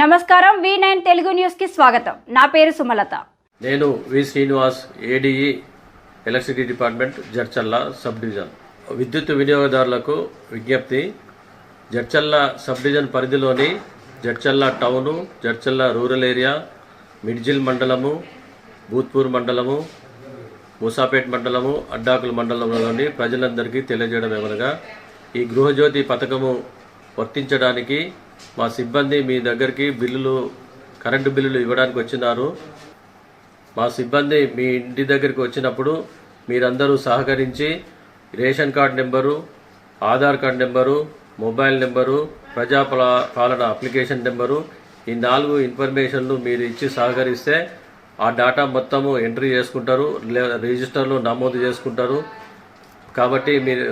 నమస్కారం V9 Telugu news కి స్వాగతం. నా పేరు సుమలత. నేను V Srinivas, ADE electricity department, Jadcherla sub division. విద్యుత్ వినియోగదారులకు విజ్ఞప్తి. జడ్చర్ల సబ్ డివిజన్ పరిధిలోని Jadcherla town, Jadcherla rural area, Midjil మండలము, భూత్పూర్ మండలము, మూసాపేట్ మండలము, అడ్డాకుల మండలంలోని ప్రజలందరికీ తెలియజేయడం ఏమనగా, ఈ గృహజ్యోతి పథకము వర్తించడానికి మా సిబ్బంది మీ దగ్గరికి కరెంటు బిల్లులు ఇవ్వడానికి వచ్చినారు. మా సిబ్బంది మీ ఇంటి దగ్గరికి వచ్చినప్పుడు మీరందరూ సహకరించి ration card number, Aadhaar card number, mobile number, Praja Palana application number, ఈ 4 ఇన్ఫర్మేషన్లు మీరు ఇచ్చి సహకరిస్తే ఆ డేటా మొత్తము ఎంట్రీ చేసుకుంటారు, రిజిస్టర్లో నమోదు చేసుకుంటారు. కాబట్టి మీరు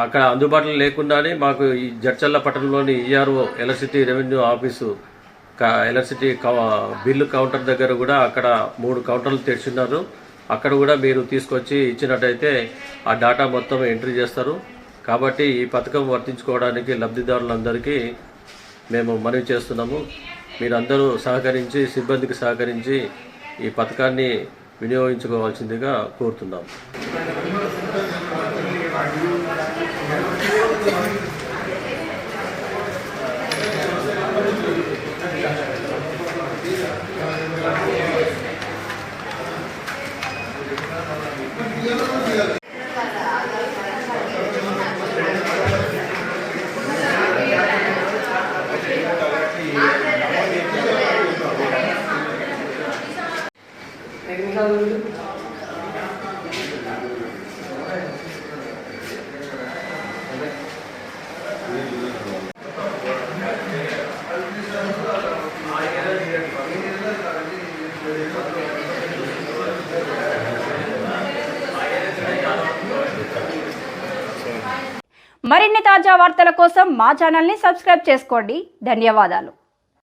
అక్కడ అందుబాటులో లేకుండానే మాకు ఈ జడ్చర్ల పట్టణంలోని ERO electricity revenue office electricity bill counter దగ్గర కూడా అక్కడ 3 కౌంటర్లు తెరిచున్నారు. అక్కడ కూడా మీరు తీసుకొచ్చి ఇచ్చినట్టయితే ఆ డేటా మొత్తం ఎంట్రీ చేస్తారు. కాబట్టి ఈ పథకం వర్తించుకోవడానికి లబ్ధిదారులందరికీ మేము మనవి చేస్తున్నాము. మీరందరూ సహకరించి, సిబ్బందికి సహకరించి ఈ పథకాన్ని వినియోగించుకోవాల్సిందిగా కోరుతున్నాము. మరిన్ని తాజా వార్తల కోసం మా ఛానల్ని సబ్స్క్రైబ్ చేసుకోండి. ధన్యవాదాలు.